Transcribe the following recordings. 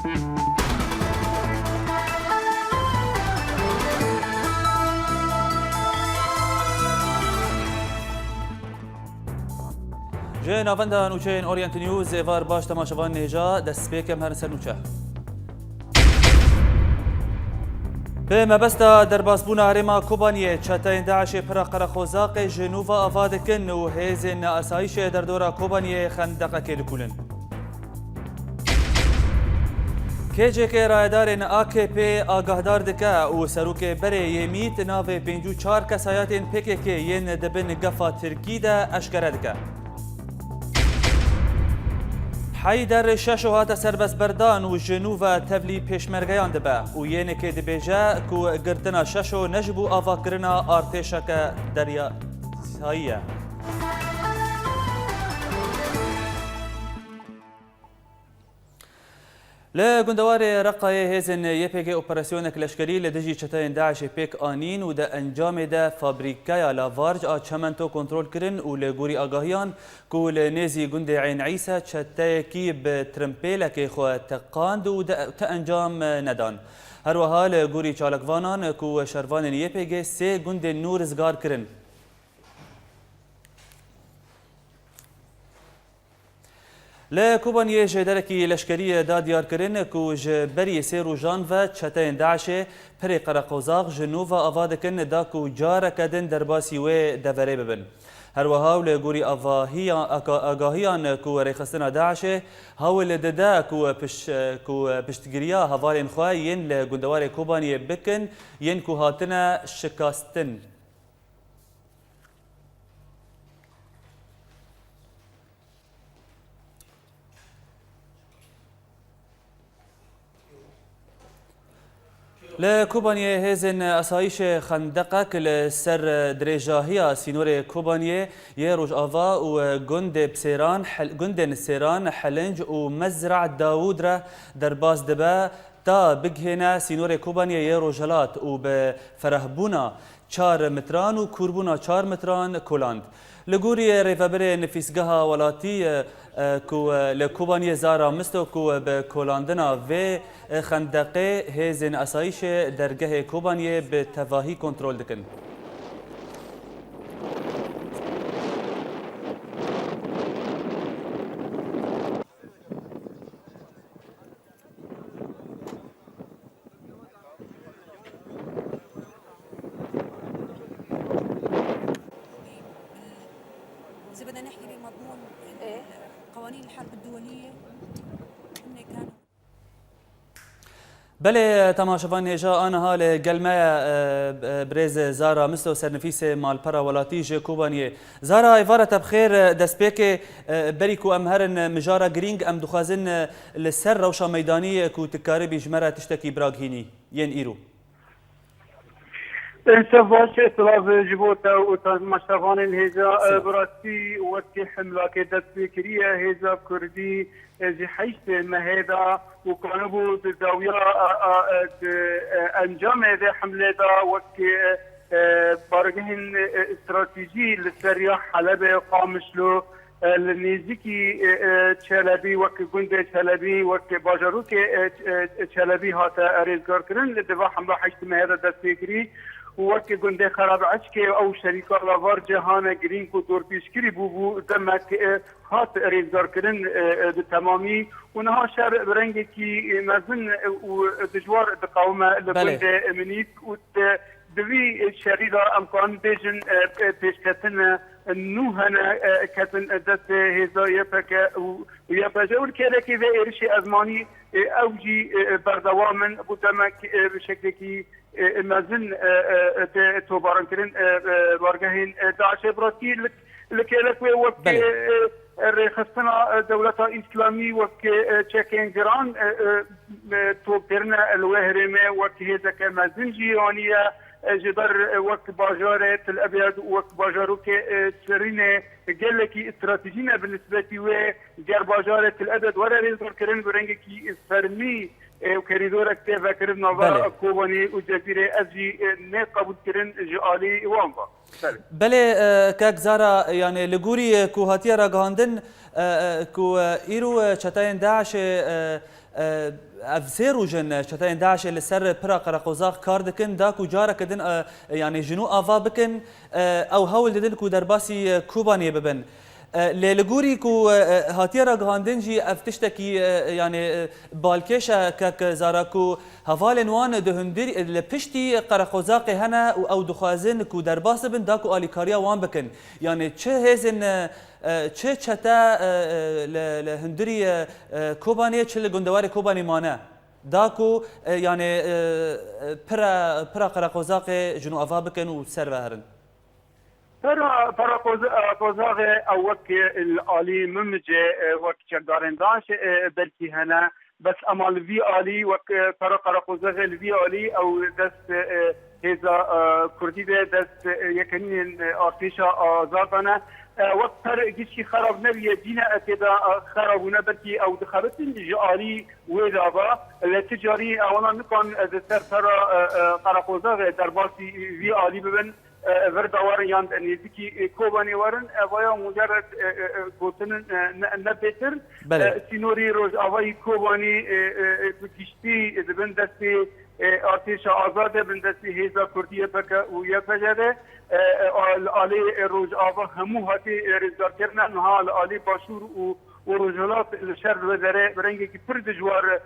جه ناونده نوچه اورینت نیوز ایوار باش تماشاوان نهجا دست بیکم هر سر نوچه به مبستا در باسبون هرما کوبانیه چتاین داعش پرا قرخوزاق جنوبا آفادکن و هیزن اسایش در دورا کوبانیه خندقه کلکولن کیجه که رایدارن AKP آگاهدار دکه و سروک بره یمیت ناو 54 کسایاتین پکه که ین دبن گفا ترکی ده اشکره دکه حیدر شش هات سربس بردان و جنوب تبلی پیشمرگیان دبه و ینه که دبیجه کو گرتنا شش و نجبو آوا کرنا ارتشک دریا سایه لگندوار رقای هزن یپیک اپراسیون کلشکری لدجی چتاین داعش پیک آنین و ده انجام ده فابریکای لاوارج آچمنتو کنترل کرن و لگوری آگاهیان کو لنیزی گند عین عیسى چتای کی به ترمپیل که خو تقاند و ده انجام ندان هر وها لگوری چالکوانان کو شروان یپیک سه گند نور زگار کرن لکوبانیه جدرکی لشکری دادیار کرن کو جبری سیرو جان و چتاین داعش پری قرقوزاق جنوب آواد کن دا کو جار کدن درباسی و دوره ببن هر وها لگوری آگاهیان کو ریخستنا داعش هاول ددا کو پشتگیریا هوالین خواه ین لگندوار کوبانیه بکن ین کو هاتنا شکاستن لكوبانيه هزن اسايش خندقك لسر دريجاهيا سينور كوبانيه يروج افا وجند بسيران جند نسيران حلنج ومزرع داوود را درباس دبا تا بجهنا سينور كوبانيه يروجلات وبفرهبونا 4 متران وكوربونا 4 متران كولاند لگوری ریفابر نفیسگاه ولاتی کو لکوبانیه زارا مستو کو به کولاندنا و خندقه هزن اسایش درگاه کوبانیه به تواهی کنترل دکن بدنا نحكي بمضمون قوانين الحرب الدولية كانوا بله تماشاوان نجا آن حال گلمه برز زارا مستو سرنفیس مالپرا ولاتی ج کوبانیه زارا ایوارت بخیر دست پیک بریکو امهرن مجارا گرینگ ام دخوازن لسر روشا میدانی کو تکاری بیجمره تشتکی براغینی ین ایرو سواش اطلاف جبوتا و مشتغان هزا براسي وكي حملاك دست بكرية هزا كردي جي حيث مهدا وكانوا بالزاوية انجام هذا حملة دا وكي بارجهن استراتيجي للسريع حلب قامشلو النيزكي تشالبي وكي جندي تشالبي وكي باجاروكي تشالبي هاتا اريزگار كرن لدفاع حمله حيث مهدا دست بكري وكي گنده خراب عشكي او شركة لافار جهانا جرين كو دور بيشكري بو دمك هات ريزگار كرن بالتمامي ونها شر برنگي كي مزن ودجوار دقاومة لگنده منيك دوی شریرا امکان بیجن پیشکتن نوهنا کتن دست هزایه پکه و یا بجور که که به ارشی ازمانی اوجی بردوامن بودمک بشکلی که مزن توبارن کرن بارگهین داعش براتی لکلک و وقت رخصتنا دولة إسلامي وك تشكين جران توبرنا الوهرمة وك هذا كما زنجيانية جدار وقت باجارة الأبيض وقت باجاروك سرينة قال لك استراتيجينا بالنسبة وجار باجارة الأبيض ولا ريزور كرن برنجك فرمي وكريدور اكتفا كرن نظر كوباني وجزيرة أزي نقابل كرن جالي وانبا بله كاك زارا يعني لغوري كو هاتيا راغاندن كو ايرو چتاين داعش افسي روجن شتاين داعش اللي سر برا قرقوزاق كاردكن داكو جارة كدن يعني جنو آفا بكن أو هول ددن كو درباسي كوباني ببن للجوري كو هاتيرا غاندنجي افتشتكي يعني بالكيشا كك زاراكو هفالن وان دهندري لبشتي قرقوزاقي هنا او دخازن كو درباس بن داكو اليكاريا وان بكن يعني تش هزن تش چتا لهندري كوباني تش لغندواري كوباني مانا داكو يعني برا قرقوزاقي جنو افا بكن وسر بهرن برا قوزاغ او وك الالي ممجه وك چردارن داش بلكي هنا بس امال في الي وك برا قوزاغ الفي الي او دست هذا كردي دست يكنين ارتيشا ازادنا وقت جيشي خراب نبي دينا كذا خرابونا بلكي او دخلت الجاري وذابا التجاري اولا نكون دستر برا قوزاغ درباسي في الي ببن ورد وارن ياند نيزكي كوباني وارن ويا مجرد قوتن نبتر سينوري روز اوي كوباني بكشتي بن دستي ارتش آزاد بن دستي هزا كردية بك ويا فجده الالي روز اوه همو هاتي رزدار کرنا نها الالي باشور ورجلات الشر وزراء برنجي كي فرد جوار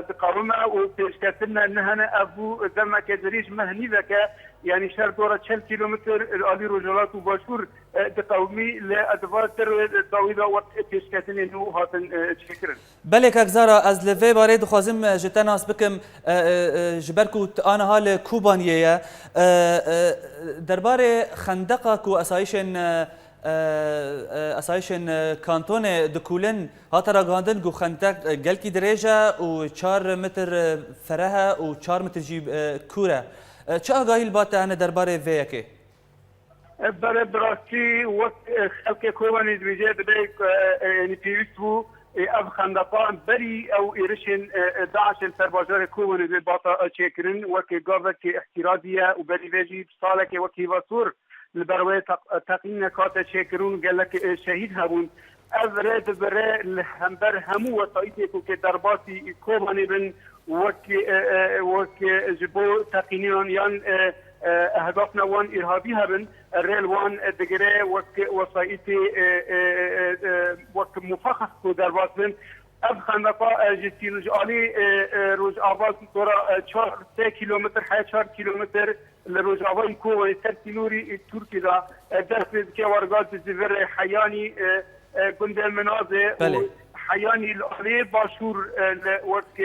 دقاومة وتشكتنا انها ابو دم كدريج مهني ذكا يعني شهر دورة 6 كيلومتر الالي رجلات وباشور دقاومي لادوار تر طويلة وقت تشكتنا انه هاتن شكرا بلك اكزارا از لفي باريد خازم جتناس بكم جبركو انا هال كوبانيه درباره خندقك واسايشن اسایشن کانتون دکولن هاترا گاندن گو خندق گلکی دریجه و 4 متر فرها و 4 متر جیب کوره چه آگاهی البته هنه درباره ویکه؟ برای براستی وقت خلق کوبانی دویجه بدهی یعنی پیوست بو اف خندقان بری او ایرشن داعشن سربازار کوبانی به باطا چکرن وکی گاوه که احترادیه و بری ویجی ساله که وکی واسور البروي تقييم كاتا شاكرون قال لك شهيد هابون أفراد برا الهمبر همو وطايتكو كدرباتي كوباني بن وك جبو تقييميان يان أهدافنا وان إرهابي هبن الريل وان دقري وك وصايتي وك مفخخ كو دربات بن أبخن نقا جسين جالي روز آواز دورا 4 كيلومتر حياة 4 كيلومتر لروز آواز كو ترتينوري تركي دا درس كي ورقات زفر حياني كند المنازل حياني الأهلي باشور وقت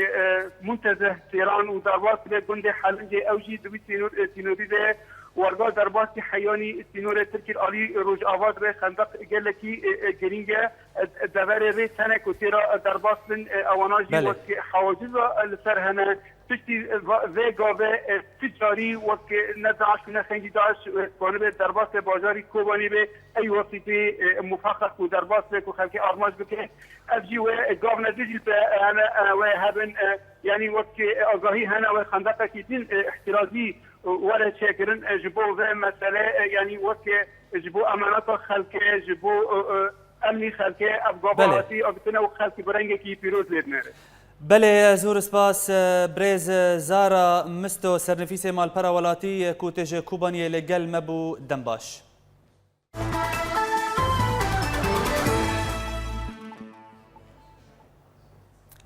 منتزه تيران ودربات كند حلنجي أوجي دوي تينوري ده ورقات دربات حياني تينوري تركي الأهلي روز آواز به خندق جلكي جرينجا دبر ري سنه كتيرا دربات من اواناجي وقت حواجز السرهنه تشتي فيغا تجاري وقت ندعش من خنجي داعش كونه دربات بازاري كوباني به اي وسيطه مفخخ ودربات كو خلكي ارماج بك افجي وغافنا ديجي انا وهبن يعني وقت اغاهي هنا وخندقه كيتين احترازي ولا شاكرن جبو ذا مساله يعني وقت جبو امانات خلكي جبو امني خلكي ابغاباتي اغتنا وخلكي برنگه كي بيروز ليدنه بله زور سپاس بريز زارا مستو سرنفيس مال برا ولاتي كوتج كوباني لقل مبو دنباش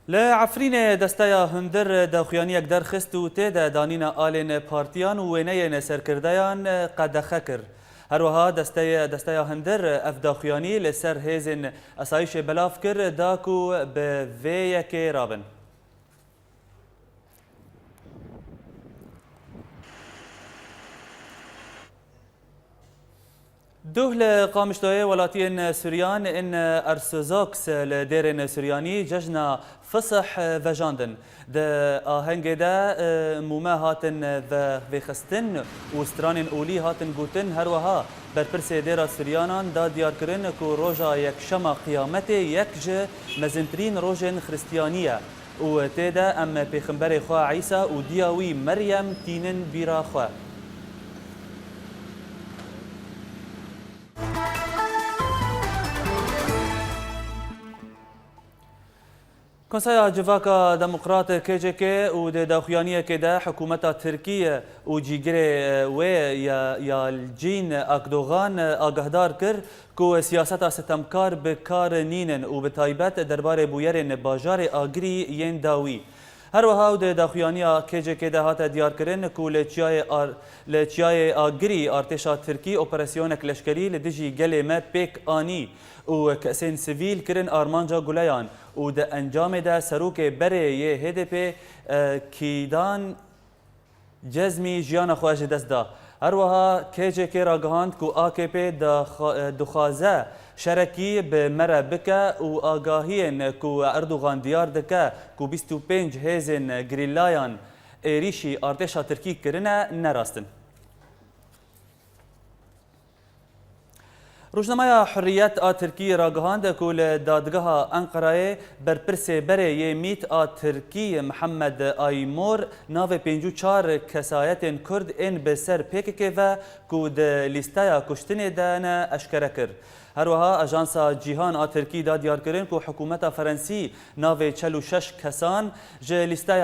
لعفرين دستايا هندر داخياني اقدر خستو تيدا دانينا آلين بارتيان وينين سركرديان قد خكر هروها دستايا هندر افداخياني لسر هيزن اسايش بلافكر داكو بفيكي رابن دوه قامشتوية ولاتين سوريان ان ارسوزوكس لديرن سورياني ججنا فصح فجاندن ده آهنگ ده موما هاتن و خستن و سترانن اولی هاتن گوتن هروها برپرس ديرا سوريانان دا ديار کرن کو روژا یک شما قیامت یک جه مزنترین روژن خريستيانية و تيدا ام پیغمبر خواه عيسى و دیاوی مریم تینن بیرا خواه کنسایا جواکا دموکرات KJK و د داخویانیه که ده حکومت ترکیه و جیگر و یا الجین اکدوغان آگهدار کر که سیاست ستمکار به کار نینن و به تایبت درباره بویرن باجار آگری ین داوی. هر وها د داخویانیا KJK ده هات دیار کرن که لچیای آگری ارتشا ترکی اپراسیونک لشکری لدجی گل ما پیک آنی و کسین سیویل کرن آرمانجا گلیان و د انجام ده سروک بره یه HDP کیدان جزمی جیان خواهش دست دا. هر وها KJK را گهاند که AKP دخوازه شرکی به مره بکه و آگاهین که اردوغان دیار دکه که 25 هزین گریلایان ایریشی ارتشا ترکی کرنه نراستن. روزنامه حریت ترکی را گهاند که دادگاه انقره برپرس بره یمیت ترکی محمد آیمور ناو 54 کسایت کرد این به سر پیکه و که د لیستای کشتن دانه اشکره کرد. هر وها اژانس جیهان ترکی دا دیار کرن که حکومت فرانسی ناو 46 کسان جه لیستای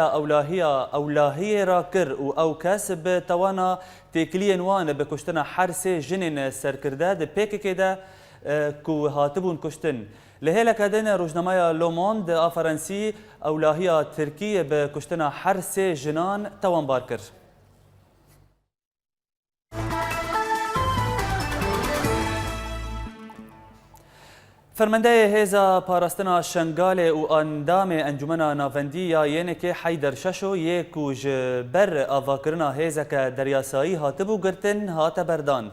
اولاهی را کر و او کس به توانا تکلین وان به کشتن هر سه جنین سرکرده ده پیکه ده که هاتبون کشتن. لهلا کدن روزنامه لوموند فرانسی اولاهی ترکی به کشتن هر سه جنان توان بار کرد. فرمانده هیزا پاراستنا شنگال و اندام انجمن ناوندی یا یعنی که حیدر ششو یکوج بر آواکرنا هیزا که دریاسایی هاتبو گرتن هات بردان.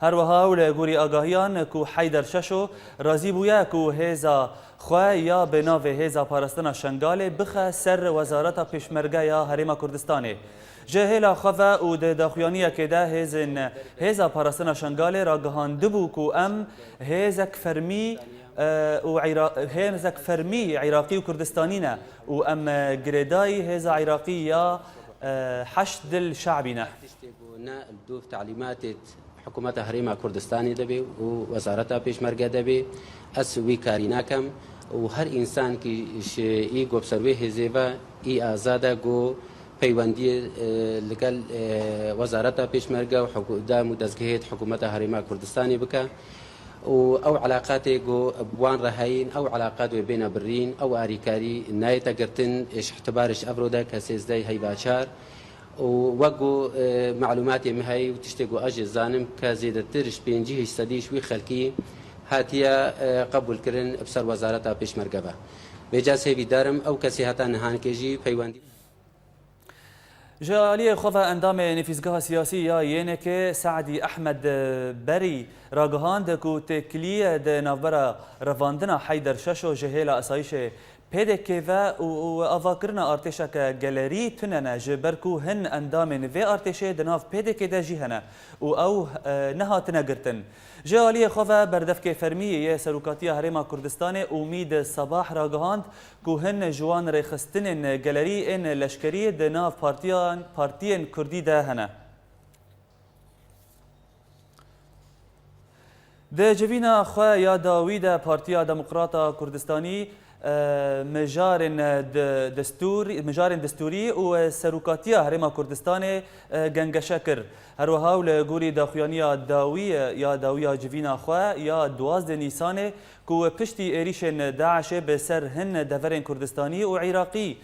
هر وها و گوری آگاهیان که حیدر ششو رازی بویا که هیزا خواه یا به ناو هیزا پاراستنا شنگال بخه سر وزارت پیشمرگه یا حریم کردستانه. جهلا خواه و د داخویانیه که ده هیزا پاراستنا شنگال را گهانده بو که ام هیزک فرمی هيزك فرمي عراقي وكردستانينا وام جريداي هيزا عراقي يا حشد الشعبنا دوف تعليمات حكومة هريمة كردستاني دبي ووزارتها بيشمركة دبي اسوي كاريناكم وهر انسان كي اي جو بسروي هزيبا اي ازاده جو پیوندی لگل وزارتها بيشمركة وحكومة مدزگهت حكومة هريمة كردستاني بك او علاقات جو بوان رهين او علاقات بين برين او اريكاري نايتا قرتن ايش اعتبارش ابرودا كسيزداي هي باشار ووقو معلومات مهي وتشتقو اجي زانم كزيدترش بينجي استديش وي خلقي هاتيا قبول كرن بسر وزارتها بيشمركه بجاسه بيدارم او كسي هاتا نهان كيجي بيواندي جالية خوفا اندام نفيزگاه سياسي يا ينك سعدي احمد بري راگهاند کو تکلیه د نوبره رواندنا حیدر ششو جهیلا اسایش پیدکه و آواکرنا ارتشا که گلری تننا جبرکو هن اندام نوی ارتشه دناف پیدکه ده جیهنه و او نهاتنا گرتن. جالية خوفا بردفك فرمية سروكاتية هريما كردستان امید صباح راگهاند که هن جوان ريخستن گلری ان لشکری دناف پارتيان كردي ده هنه. ده جوینا خواه یا داوید پارتیا دموکراتا کردستانی مجارن دستوری و سروکاتیا هرما کردستان گنگشه کر. هر وها و گوری داخویانیا داویا جوینا خواه یا 12 نیسان که پشتی ایریشن داعش به سر هن دورن کردستانی و عراقی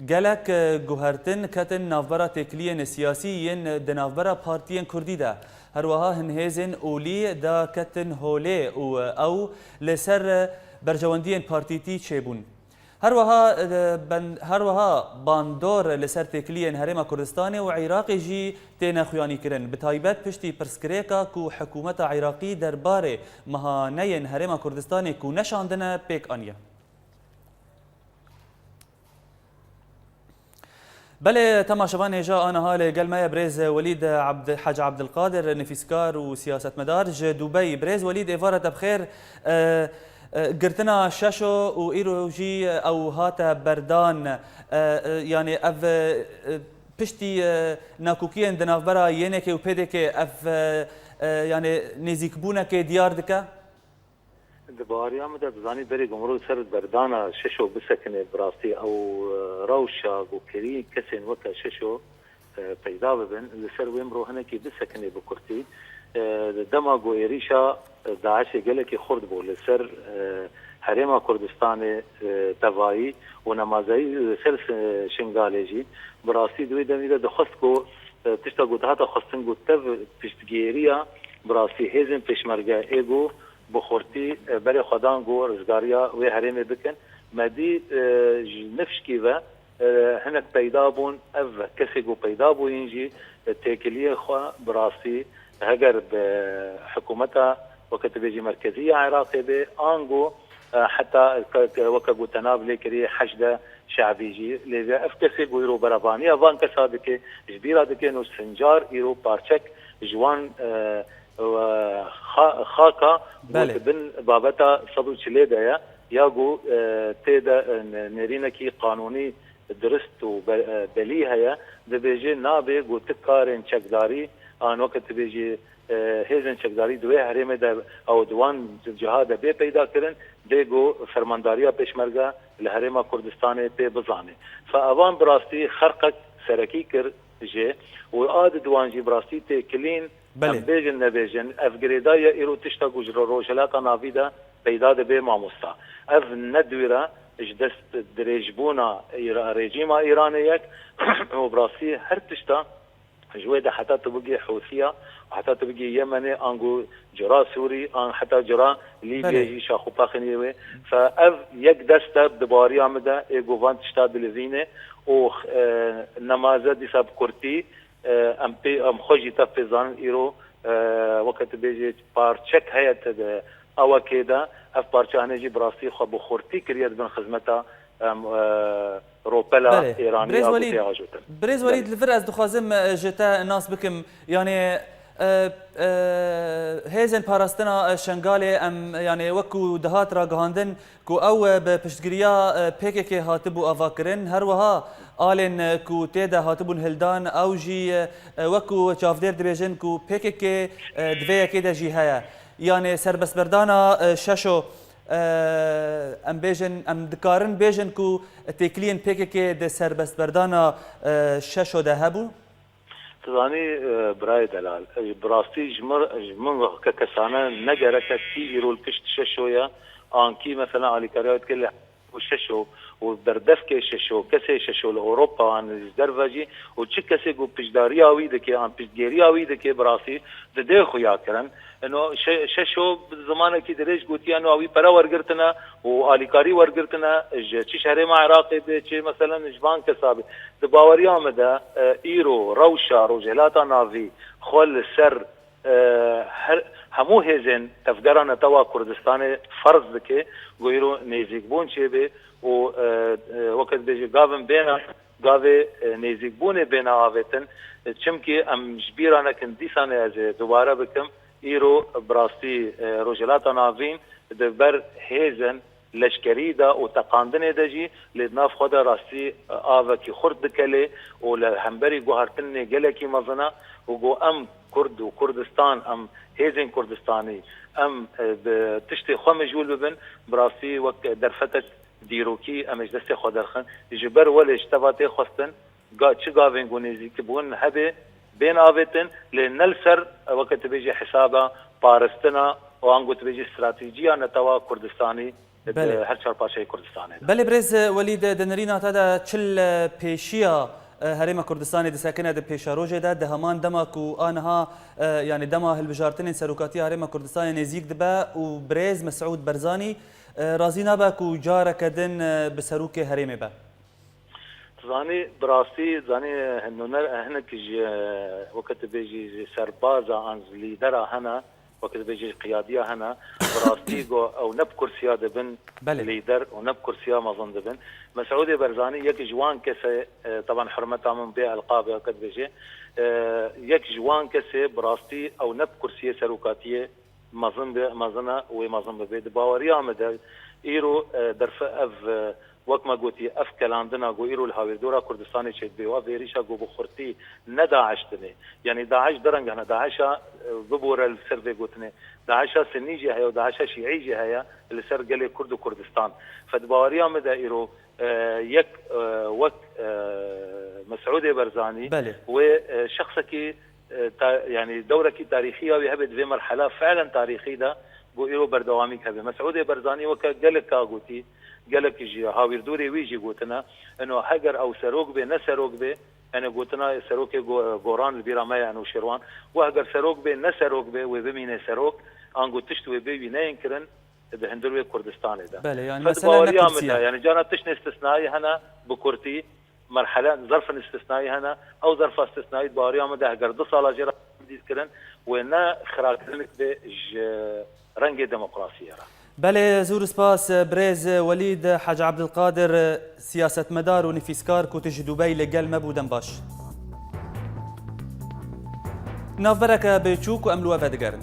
گلک گوهرتن کتن نافبرا تکلین سیاسی ین دنافبرا پارتین کردی ده. هر وها هن هیزن اولی دا کتن هولی او لسر برجواندین پارتیتی چیبون. هر وها باندور لسر تکلین هرما کردستان و عراقی جی تینا خویانی کرن. بتایبت پشتی پرسکریکا کو حکومت عراقی درباره مهانین هرما کردستان کو نشاندن پیک آنیا. بله تماشاوان هجا آنها لقلمة بريز وليد حاج عبد القادر نفيسكار وسياسة مدار دبي بريز وليد إفارة بخير قرتنا شاشو وإيروجي أو هاتا بردان يعني أف بشتي ناكوكيين دنافبرا ينكي وبيدكي أف يعني نزيكبونك ديار دكا دباريا مدى بزاني بري قمرو سرد بردانا ششو بسكنه براستي او روشا وكري كسن وكا ششو پیدا ببن لسر ويمرو هنكي بسكنه بكرتي دماغو إيريشا داعش قالك خرد بو لسر حريمة كردستان تفاي ونمازي سر شنغاليجي براستي دوي دميدا دخستكو تشتاقو تهاتا خستنگو تف پشتگیریا براستي هيزن پشمرگا ايگو بخورتي بري خدانگو رزگاريا وي حريمة بكن مدي نفشكي و هنك پیدا بون اف کسی گو پیدا بو ينجي تاكليه خوا براستي هجر بحكومتها وقت بيجي مركزية عراقية بي آنجو حتى وقت تناب ليكري حشدة شعبيجي لذا أفكسي بويرو برابانية وان كسادك جبيرا دكي نو سنجار إيرو بارشك جوان خاكا بن بابتا صدو چليدا ياغو تيدا نرينكي قانوني درست وبليها دبيجي نابي قو تكارن چكداري آن وقت بيجي هیزن چکداری دوی حریم ده او دوان جهاد به پیدا کردن دیگو فرمانداریا پیشمرگا لحریم کردستان پی بزانه فاوان براستی خرقک سرکی کر جه و آد دوان جی براستی تی کلین بیجن نبیجن افگریدای ایرو تشتا گجر روشلاتا ناویدا پیدا ده به ماموستا اف ندویرا اجدست دریجبونا رژیم ایرانیک و براستی هر تشتا جويدة حتى تبقي حوثية وحتى تبقي يمني انغو جرا سوري ان حتى جرا ليبيا شاخو باخنيوي فاف يك دستا دباري عمدا ايغوفان تشتاد لذينه او نمازه دي سب كورتي ام بي ام خوجي تفزان ايرو وقت بيجي بارچك هيت او كده اف بارچانجي براسي خو بخورتي كريات بن خدمتها روبلا ايراني بريز وليد الفرق از دخوازم جتا الناس بكم يعني هيزن باراستنا شنغالي ام يعني وكو دهات راغاندن كو او بپشتگirیا PKK هاتبو افاكرن هر وها آلن كو تيدا هاتبون هلدان او جي وكو چافدير دبيجن كو PKK دويا كده جي هيا يعني سربسبردانا ششو ام بیژن ام دکارن بیژن کو تکلین PKK د سربستبردانا ششو ده هبو تزانی برای دلال براستی جمن ككسانه نجرك كثير والكشت ششويا انكي مثلا على كريات كل وششو وبردفك ششو كسي ششو لاوروبا عن درفجي وتشكسي جو بجداريا ويدك ان بجداريا ويدك براسي ده خويا كرن انه ششو بزمانه كي دريج قلت انه اوي برا ورغرتنا واليكاري ورغرتنا تشي شهر مع عراقي تشي مثلا جبان كسابي دباوريا مدى ايرو روشا روجلاتا نافي خول سر همو هزن تفجرنا توا كردستان فرض بك غيرو نيزيك بون شيبه و وقت بيجي قابن بينا قاوي نيزيك بون بينا آوتن چمكي ام جبيرانا كنديسانه از دوباره بكم ايرو براستي روجلاتا نافين دبر هزن لشکری دا و تقاندن دجی لدناف خدا راستی آوا کی خورد کلی و لهمبری گوهرتن گله کی مزنا و گو ام کرد و کردستان ام هیزن کردستانی ام تشتی خو مجول ببن براستی وقت درفتت دیروکی امش دست خودرخن جبر ول اشتباطی خواستن چه گاوین گونیزی که بون هبه بین آوتن لنلسر وقت بيجي حسابا بارستنا وانقوت بيجي استراتيجية نتوا كردستاني هر چهار پاشای کردستانه بله برز ولید دنرینا تا چل پیشیا هرم کردستان دسکنه د پیشاروجه ده همان دما کو آنها يعني دما هالبجارتين سروكاتي هرم كردستان نزيك دبا وبرز مسعود برزاني رازينا با کو جاره کدن بسروك هرم با زاني براسي زاني هنك وقت بيجي سربازا عن ليدرا هنا وقت بيجي قياديه هنا براستيغو او نب كرسيا دبن ليدر ونب كرسيا مظن دبن مسعود برزاني يك جوان كسه طبعا حرمتها من بيع القاب وقت بيجي يك جوان كسه براستي او نب كرسيه سروكاتيه مظن مظنه ومظن بيد باوريا مد ايرو درف اف وەک ما گوتی ئەف کەلاندنا گۆ ئیرۆ لە هاوێردۆرا کوردستانی چێت بێ و vêrîşa گۆ بخورتî nedaeş dibê yani daeş direng hene daeşa bibore li ser vê gotinê daeşa sinnî jî heye û daeşa şîî jî heye li ser gelê Kurd û Kurdistan fedbawariya me de îro yek wek Mesûdê Barzanî wê şexsekî yani dewrekî tarîxî ya wê hebe divê merhela fe'len tarîxî de بو ایرو بردوامی که مسعود برزانی وکا گلک کا گوتی گلک جی هاویردوری وی جی گوتنا انه هگر او سروک به نه سروک به انا گوتنا سروک گوران البیرامای انو شروان و هگر سروک به نه سروک به و بمینه سروک ان گوتشت و به نه انکرن به هندروی کردستان ده بله يعني مثلا يعني جانا تشن استثنائي هنا بكورتي مرحله ظرف استثنائي هنا او ظرف استثنائي باريا مده هگر 2 سال جرا كرن ونا خراكلك به رنگ دموکراسی را. بله زور سپاس برز ولید حاج عبدالقادر سیاستمدار و نفیسکار کوتج دوبی لگل مبودن باش. نافبرک بچوک و املو افدگرن.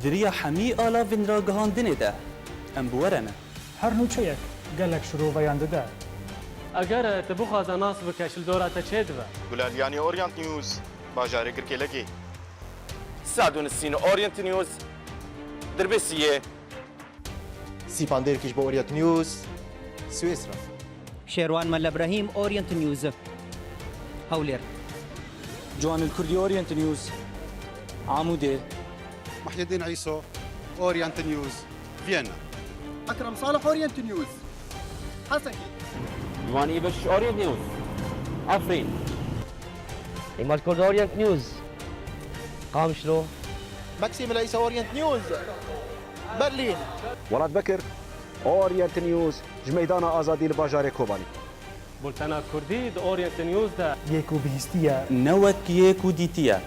دریا حمی آلا وین را گهاندنه ده ام بورنه هر نوچه یک گلک شروع ویانده ده اگر تبو خواهد ناس بکشل دورات چه دوه گلالیانی اورینت نیوز باجاره کرکلگی سادون السين اورينت نيوز دربسيه سيفاندير كيش بأورينت نيوز سويسرا شيروان مال ابراهيم اورينت نيوز هولير جوان الكردي اورينت نيوز عمودي محي الدين عيسو اورينت نيوز فيينا اكرم صالح اورينت نيوز حسكي جوان ايبش اورينت نيوز عفرين ايمال كورد اورينت نيوز قامشلو ماكسيم العيسى اورينت نيوز برلين ولاد بكر اورينت نيوز جميدان ازادي الباجار كوباني بولتانا كردي اورينت نيوز ده يكو بهستيا نوك يكو ديتيا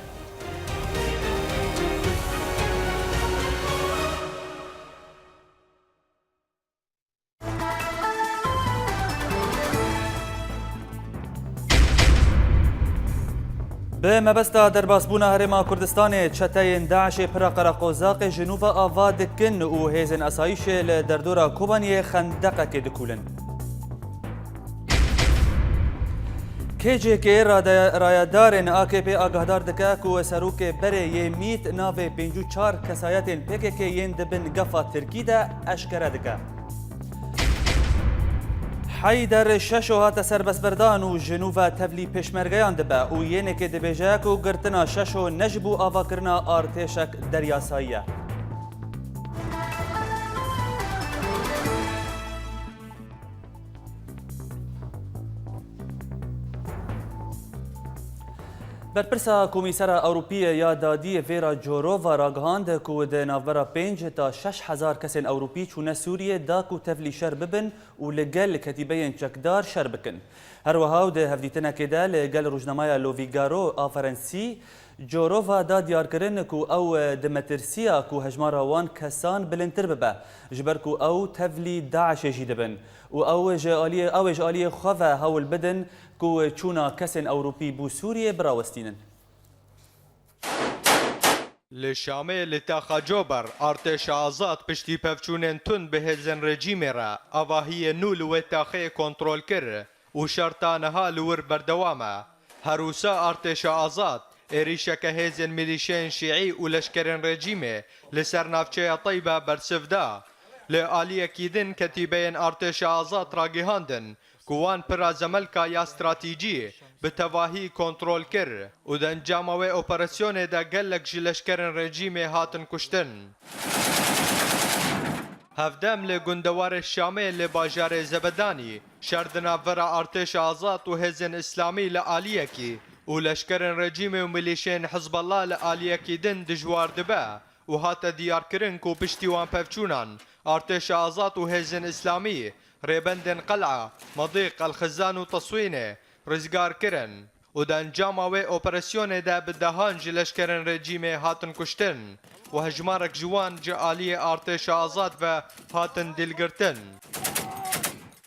به مبستا درباسبونا هرما کردستان چتاین داعش پرا قرقوزاق جنوب آواد کن و هیزن اسایش لدردورا کوبانی خندقه که دکولن. کیجی که رایدارن AKP آگاهدار دکه که سروک بره یمیت ناو 54 کسایتین پکه که ین دبن گفا ترکی ده اشکره دکه. حیدر ششو هات سربسبردان و جنوب تبلی پشمرگیان دبه و ینه که دبیجاک و گرتنا ششو نجبو آوا کرنا آرتشک دریاساییه. برپرسا کمیسر اوروپی یا دادی ویرا جورووا راگهاند که د ناوبرا 5 تا 6000 کسین اوروپی چونه سوریه دا کو تفلی شر ببن و لگل کتیبین چکدار شر بکن. هر وها د هفدیتنا کده لگل روزنامه لوفیگارو آفرنسی جورووا دا دیار کرن که او د مترسیا که هجمارا وان کسان بلندتر ببه جبر که او تفلی داعش جیده بن و او جالی خواه هول بدن که چونا کسین اوروپی بو سوریه براوستینن. لشامه لتاخا جوبر ارتش آزاد پشتی پفچونن تون به هزن رژیم را آواهی نول و تاخه کنترل کر و شرطانها لور بردوامه هروسا ارتش آزاد ایریشک هزن میلیشین شیعی و لشکرین رژیمه لسر نافچه طیبه برسفدا لآلیه کیدن کتیبین ارتش آزاد راگیهاندن که كوان برا زملكا يا استراتيجي بتواهي كنترول كر ودن جاموي اوبراسيون دا قلق جلشكرن رجيمي هاتن كشتن هفدم لگندوار الشامي لباجار زبداني شردنا فرا ارتش آزاد و هزن اسلامي لآليكي و لشکرن رژیم و ملیشین حزب الله لآلیکی دن دجوار دبه و هات دیار کرن کو پشتیوان پفچونان ارتش آزاد و هزن اسلامی ریبندن قلعه مضيق الخزان و تصوینه رزگار کرن و دا انجام و اپراسیون دا بدهان جلشکرن رژیم هاتن کشتن و هجمارک جوان جعالی ارتش آزاد و هاتن دلگرتن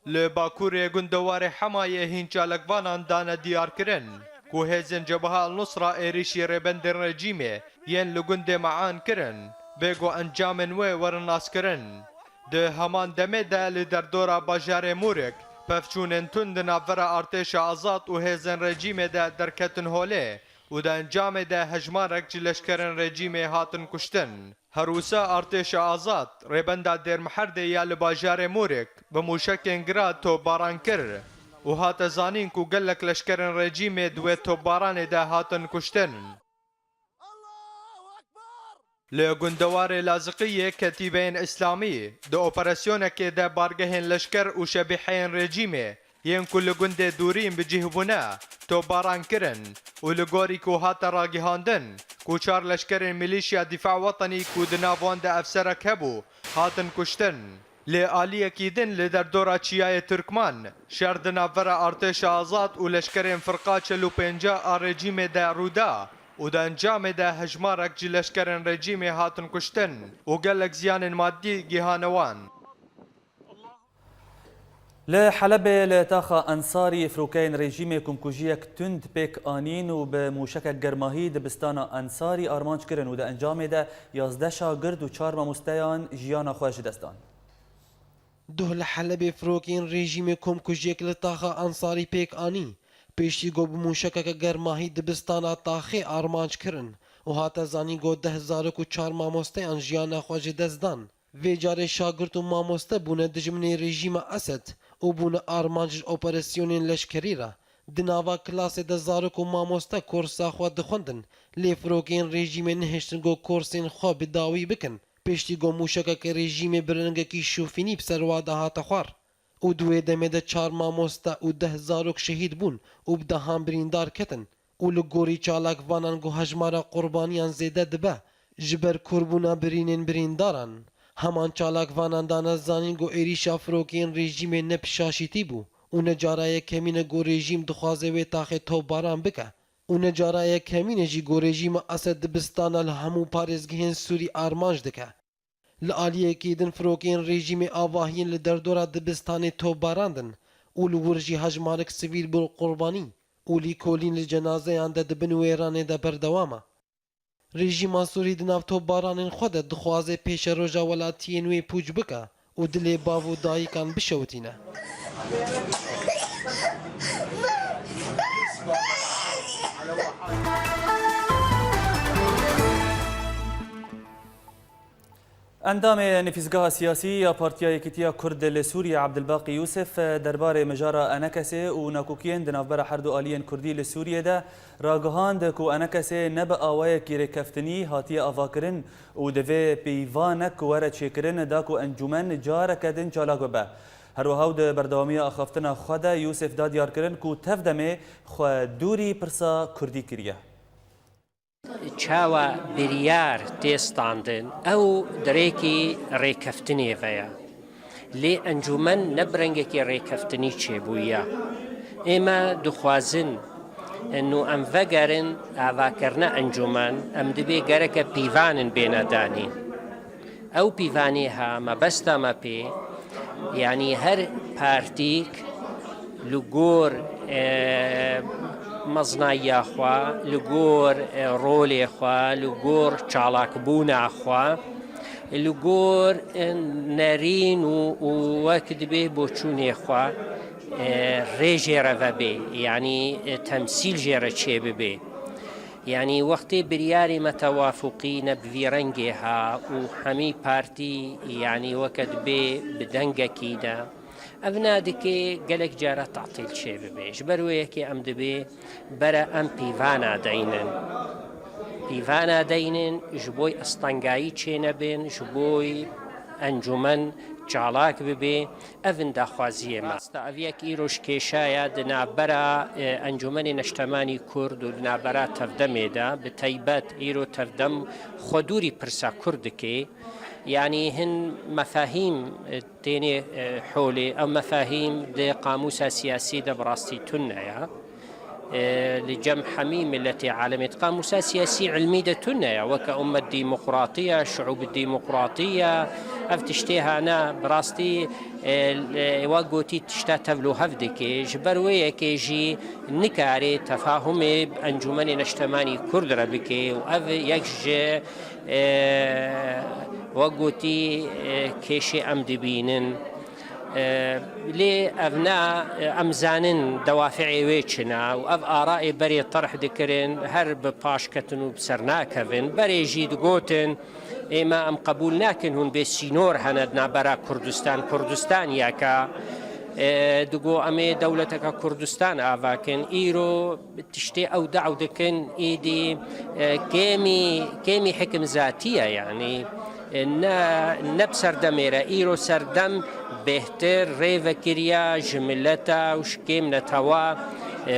لباکور گندوار حمایه هینچالکوانان دان دیار کرن کو هزن جبهه النصرة ایریشی ریبندن رژیمه ین لگند معان کرن بگو انجامن و ورناس کرن ده همان دمه ده لدردورا باجار مورک پفچونن تند نافرا ارتش آزاد و هزن رژیمه ده درکتن هوله و ده انجام ده هجمارک جلشکرن رژیمه هاتن کشتن هروسا ارتش آزاد ریبنده در محرده یا لباجار مورک بموشکن گراد تو باران کر و هات زانین کو گلک لشکرن رژیم دوی توباران ده هاتن کشتن لگندوار لازقیه کتیبین اسلامی دو اپراسیون که ده بارگهن لشکر و شبیحین رژیمه ین کل گنده دورین بجهبونه توباران کرن و لگوری کو هات راگهاندن کو چار لشکرن ملیشیا دفاع وطنی کو دناوان ده افسرک هبو هاتن کشتن لآلیکی دن لدردورا چیای ترکمان شردنا ورا ارتش آزاد و لشکرین فرقا 45 رژیم ده رودا و ده انجام ده هجمارک جی لشکرین رژیم هاتن کشتن و گلک زیان مادی گیهانوان لحلب لتاخا انصاري فروكين ريجيمي كومكوجيك تند بيك انين وبموشكك جرماهي دبستانا انصاري ارمانج كرن وده انجام ده 11 شاگرد و 4 ماموستيان جيانا خوش دستان دوه لحلب فروكين ريجيمي كومكوجيك لتاخا انصاري بيك اني پیشتی گو بموشکک گرماهی دبستانا تاخی ارمانج کرن و هات زانی گو 10,004 ماموستيان جيانا خوش دستان وی جار شاگرد و ماموسته بونه دجمنی رژیم اسد و بونه آرمانج اپراسیونین لشکری را دناوا کلاس دزارک و ماموسته کورسا خوا دخوندن لی فروکین رژیم نهشتن گو کورسین خوا بداوی بکن پیشتی گو موشکک رژیم برنگکی شوفینی بسرواده هات خوار و دوی دمه ده 4 ماموسته و 10,000 شهید بون و بدهان بریندار کتن و لگوری چالاک وانان گو هجمارا قربانیان زیده دبه جبر کربونا برینین برینداران همان چالاک واناندان زانین گو ایریشا فروکین رژیم نپشاشیتی بو و نجارای کمین گو رژیم دخوازه و تاخه تو باران بکه و نجارای کمین جی گو رژیم اسد دبستان الهمو پارزگهن سوری آرمانج دکه لآلیه که دن فروکین رژیم آواهین لدردورا دبستان تو باراندن و لورجی هجمارک سویل بر قربانی و لی کولین لجنازه یانده دبن ویرانه ده بردوامه رژیم سوری دناو تو بارانین خود دخوازه پیش روژا ولاتی نوی پوچ بکه و دل باو دایی کان بشوتینه اندام نفیزگاه سیاسی یا پارتیای کتیا کرد لسوریا عبدالباقی یوسف درباره مجارا انکسه و ناکوکین دنافبر حردو آلین کردی لسوریا ده راگهاند کو انکسه نب آوای کی رکفتنی هاتی آواکرن و دوی پیوانک ورد شکرن دا کو انجمن جارکدن چالاگو به هر وهاود بردوامی اخافتنا خود یوسف داد یار کرن کو تفدمه خو دوری پرسا کردی کریه چاوە بریار تێستاندن ئەو درێکی ڕێکەفتنێڤەیە لێ ئەنجومەن نەبرەنگێکی ڕێکەفتنی چێبوویە ئێمە دخوازن ئەنو ئەم ڤەگەرن ئاواکردنە ئەنجومەن ئەم دەبێ گەرەکە پیڤانن بێنەدانین ئەو پیڤانی ها مەبەستەمە پێ یعنی هەر پارتیک لەگۆر مەزنایە خوا لەگۆر ڕۆلێ خوا لەگۆر چاڵاکبوونا خوا لەگۆر نەرین و وەک دەبێ بۆ چوونێ خوا ڕێژێرەڤە بێ یعنی تەمسیل ژێرە چێ ببێ یعنی وەختێ بریاری مەتەوافقی نەبڤی ڕەنگێ ها و هەمی پارتی یعنی وەکە دەبێ بدەنگەکیدا ئەڤنا دکێ گەلێک جارە تعتیل چێ ببێ ji ber wê yekê em dibê bere em pîvana deynin pîvana deynin ji bo estengayî çê nebin ji bo encûmen çalak bibê evin daxwaziye me ev yek îroj kêşaya di navbera encûmenê neştemanî Kurd û di navbera tevdemê de bi taybet îro tevdem xwedûrî pirsa Kurd dike يعني هن مفاهيم تاني حولي أو مفاهيم دي قاموسة سياسية دا براستي تنايا لجم حميم التي علمت قاموسة سياسية علمية دا تنايا وكأمة الديمقراطية الشعوب الديمقراطية أفتشتيها أنا براستي وقوتي تشتا تفلو هفدكي جبروية كيجي نكاري تفاهمي أنجماني نشتماني كرد ربكي وأف يكجي وقوتي كيشي أم دبينن لي أبناء أمزانن دوافعي ويتشنا وأف آرائي بري طرح ذكرن هرب باشكتن وبسرناكفن بري جيد قوتن إما أم قبولناكن هون بسينور هندنا برا كردستان ياكا دقو أمي دولتك كردستان آفاكن إيرو تشتي أو دعو دكن إيدي كيمي حكم ذاتية يعني نبسر دميرا إيرو سردم بهتر ريفا كريا جملتا وشكيم نتوا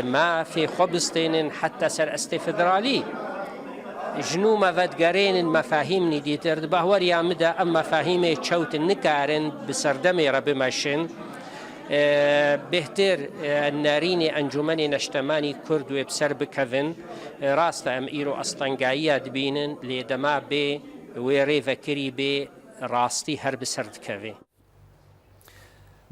ما في خبزتين حتى سر استفدرالي جنو مفادقارين المفاهيم نديتر بهور يا مدى أما مفاهيم تشوت النكارن بسردميرا بمشن بهتر الناريني أنجماني نشتماني كرد وبسر بكفن راستا أم إيرو أسطنقايا دبينن لدما بي ويريفا كري بي راستي هرب سرد كفي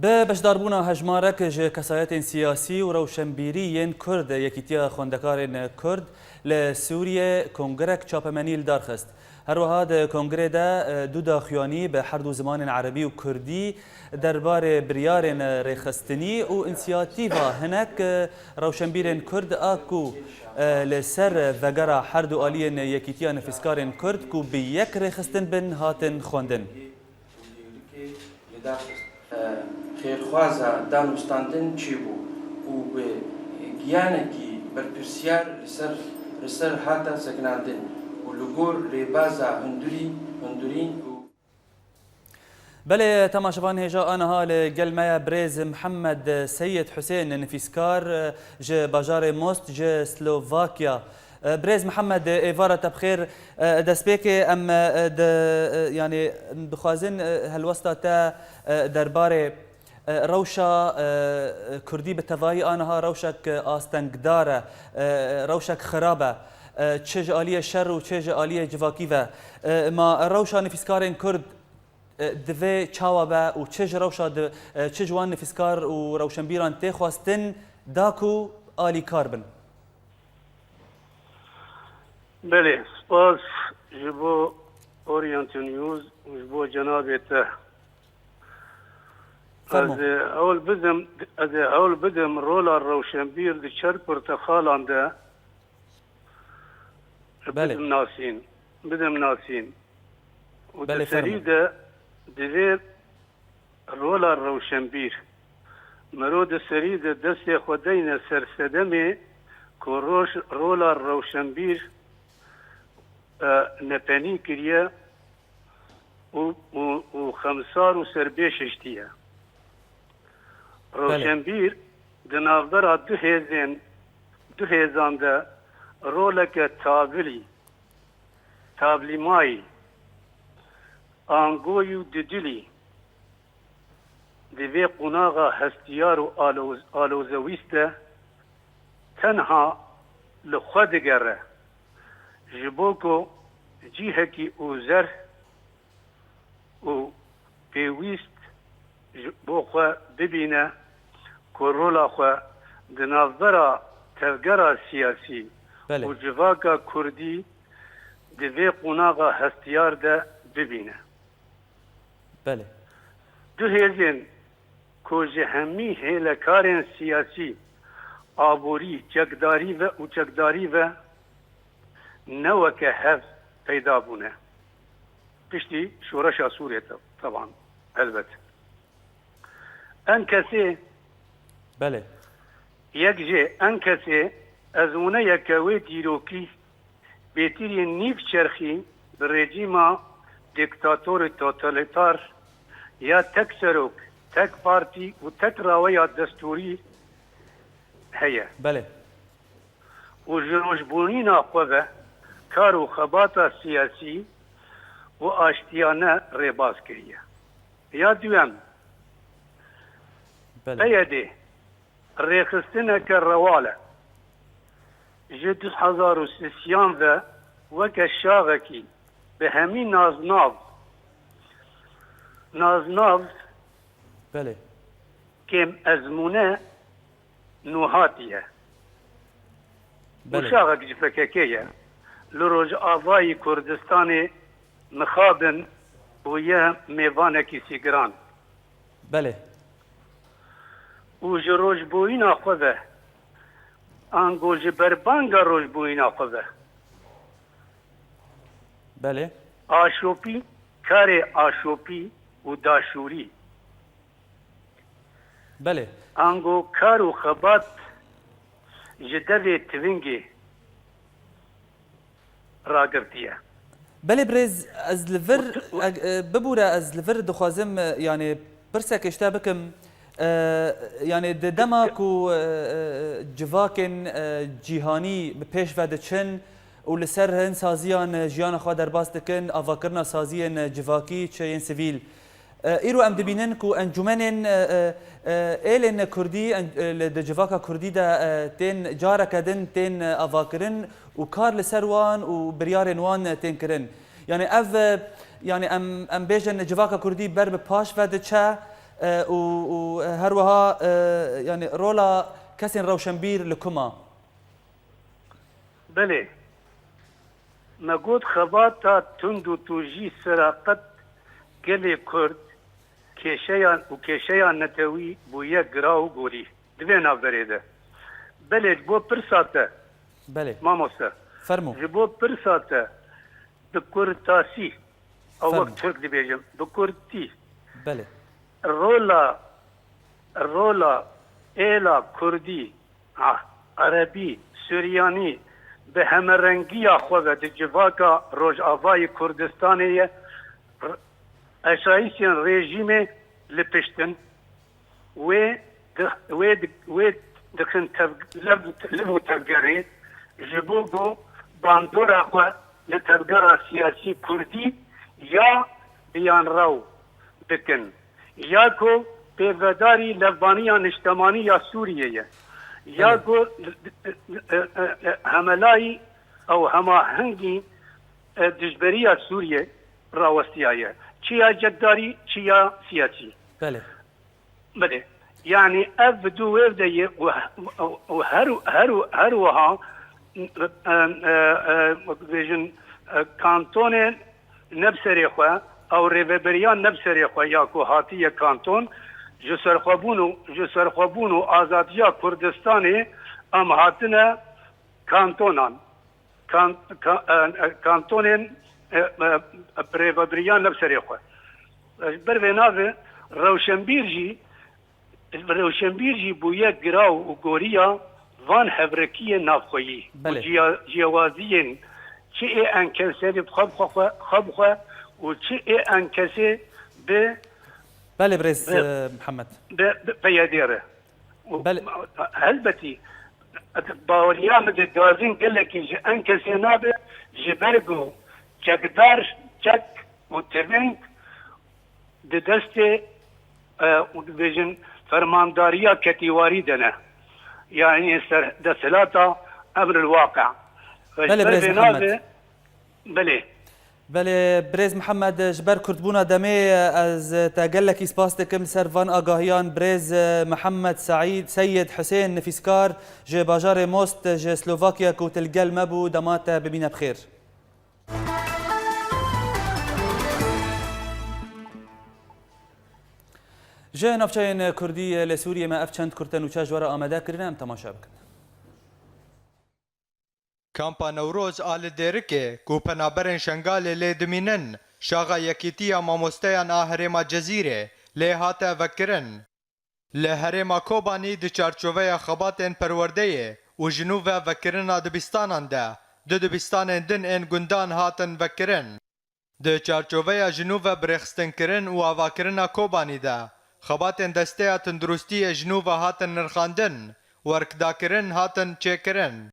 بەشداربوونا هەژمارەك ji کەسایەتên سیاسی و ڕەوشەنبیریên Kurd یەکیتیا خوێندەکارên Kurd لە سووریێ کۆنگرێک چاپەمەنی دارخست. هەروەها di کۆنگرê de دوو داخوێنی بە هەردوو زمانên عەرەبی و کوردی دەربارê biryarên rêxistinî û însiyatîva hinek ڕەوشەنبیرên Kurd a ku li ser vegera herdû aliyên yekîtiya nefîskarên Kurd ku bi yek rêxistin bin hatin xwendin. خێرخوازە دانوستاندن چی بوو و بە گیانێکی بەرپرسیار لەسەر هاتە سەکناندن و لەگۆر ڕێبازە هەندورین بله تماشاوان هجا آنها لگلمه برز محمد سید حسین نفیسکار ج باجار مست ج سلوواکیا برز محمد ایوارا تبخیر دسبیک ام يعني بخوازن هالوسطة تا دربار روشا كردي بالتفاهي آنها روشك آستنقدارة روشك خرابة تشج آلية شر و تشج آلية جواكيفة ما روشا نفيسكارين كرد دوی چاوابه و چه روشا چه جوان نفیسکار و روشنبیران تخواستن داکو آلی کار بن. بله سپاس جبو اورینت نیوز جبو جنابت از اول بدم رولا روشنبیر دی چر پرتخالان ده بدم ناسین و ده سریده دویر رولا روشنبیر مرود سرید دست خودین سرسدمی که رولا روشنبیر نپنی کریه و خمسار و سربیش اشتیه روشنبیر دنافدر دو هیزان ده رولک تابلی مایی آنگوی و ددلی دوی قناغا هستیار و آلوزویسته تنها لخود گره جبوکو جیهکی اوزر و پیویست بوخوا ببینه که رولا خوا دنافبرا تفگرا سیاسی و جواکا کردی دوی قناغا هستیار ده ببینه. بله. دو هیزین که همی هیلکارین سیاسی آبوری جگداری و نوکه هف پیدا بونه. پشتی شورش سوریه طبعا البته. انكسي بله يكجي انكسي ازمونه يكوي ديروكي بيتيري نيف شرخي بالرجيمة ديكتاتور توتاليتار يا تكسروك تك بارتي وتك راوية دستوري هي بله وجروجبونينا قوة كارو خباطة سياسي واشتيانا ريباز كريا يا دوام بيدي ريخستنا كالروالة جد 1600 ذا وكالشاغكي بهمي نازناف بله كم أزمونة نوهاتية بله وشاغك جفككية لروج آضاي كردستاني مخابن ويا ميفانكي سيجران بله وجروج بوينا خذه انگو جبربانگا روج بوينا خذه بله آشوپی کار آشوپی و داشوری بله انگو کار و خبات جدوی توینگی راگرتیه بله برز از لفر ببوره از لفر دخوازم يعني برسك اشتا بكم يعني دمك و جواكن جيهاني بپیش ودچن و لسر هن سازیان جیان خوا در باز دکن آواکرنا سازیان جواکی چین سیویل ایرو ام دبینن کو انجمنن ایلن کردی د جواکا کردی دا تین جارا کدن تین آواکرن و کار لسر وان و بریارن وان تین کرن يعني اف يعني ام بيجن جواكا كردي برب باش ودچا و هروها يعني رولا كسن روشنبير لكما بله ما قد خباتا تندو توجي سراقت قلي كرد كيشيان نتوي بويا قراو قولي دوين افريده بله جبو برساته بله ماموسا فرمو جبو برساته بكرتاسي او وقت ترك دي بيجم بكرتي بله الرولا إيلا كردي عربي سورياني بهمرنگي أخوة دجواكا روج آفاي كردستانية أشايسين ريجيمي لبشتن و دخن لبو تبقري جبوغو باندور أخوة لتبقر سياسي كردي يا بيان راو بكن ياكو بيفداري لبانية نشتمانية سورية ياكو هملاي او هما هنگي دجبرية سورية راوستيايا چيا جداري چيا سياسي بله بله يعني افدو وفدي وهروها بيجن كانتون نفسري خوا او ريفبريان نفسري خوا ياكو هاتيه كانتون جسر خوابونو آزادیا کردستانی ام هاتنه کانتونان کانتونین پریوبریان نفسری خواه بر ویناوه روشنبیرجی بویه گراو و گوریا وان هفرکی نافخویی و جیوازیین چه ای انکسه بخواب خواه و چه ای انکسه به بله بريز محمد بياديره بله هلبتي باوريان الدوازين قال لك انك سينابه جبرجو جقدار جك وتبنك ددسته ودفيجن فرمانداريه كتيواري دنا يعني دسلاتا امر الواقع بله بريز محمد بله بله بريز محمد جبر كردبونا دمي از تاقلكي سباس دكم سرفان آگاهيان بريز محمد سيد حسين نفيسكار جي باجار موست جي سلوفاكيا كوتلقل مبو دمات ببينا بخير جي نفشين كردي لسوريا ما افچند كرتن وچاج ورا آمده كرنا ام تماشا بكن کامپا نوروز آل دیرکه کو پنابرن شنگال لی دمینن شاغا یکیتیا ماموستیان آهرما جزیره لی هاتا وکرن لهرما کوبانی د چارچوبه خباتن پرورده و جنوب وکرنا دبستانان ده دبستان دن ان گندان هاتن وکرن د چارچوبه جنوب برخستن کرن و واکرنا کوبانی ده خباتن دسته تندرستی جنوب هاتن نرخاندن ورکداکرن هاتن چکرن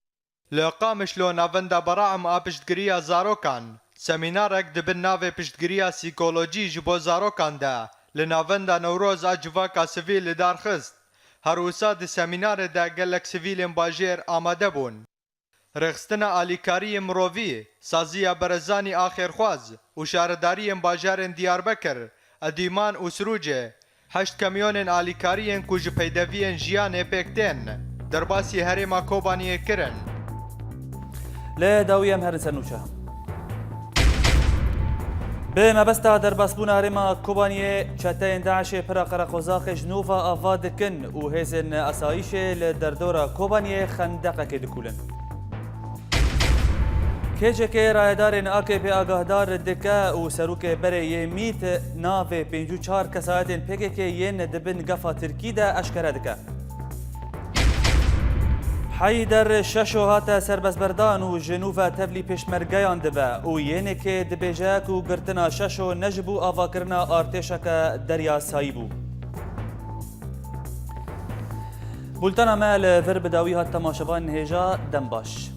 لقامش لو ناوندا براعم آپشتگریا زاروکان سمینارک دبن ناو پشتگریا سیکولوژی جبو زاروکان ده لناوندا نوروز اجواکا سویل دارخست هروسا د سمینار ده گلک سویل باجیر آماده بون رخستنا آلیکاری مرووی سازیا برزانی آخرخواز و شارداری باجار دیاربکر ادیمان و سروجه 8 کمیون آلیکاری کوج پیدوی جیان پکتن درباسی هرما کوبانی کرن لا داوية مهر سنوشة بما بستا درباسبون هرما كوبانيه چتين داعش برا قرقوزاخ جنوفا آفادكن و هزن أسايش لدردورا كوبانيه خندقة كدكولن كيجه كي رايدارين آكي بي آگاهدار دكا و سروك بري يميت ناوي 54 كسايتين بيكي كي ين دبن قفا تركي دا أشكرا دكا حيدر ششو هاتا سربس بردان و جنوفا تبلي پشمرگيان دبا و ينك دبيجاك و گرتنا ششو نجبو آواكرنا آرتشك دريا سايبو بولتنا مال فرب داوي هات تماشبان هجا دنباش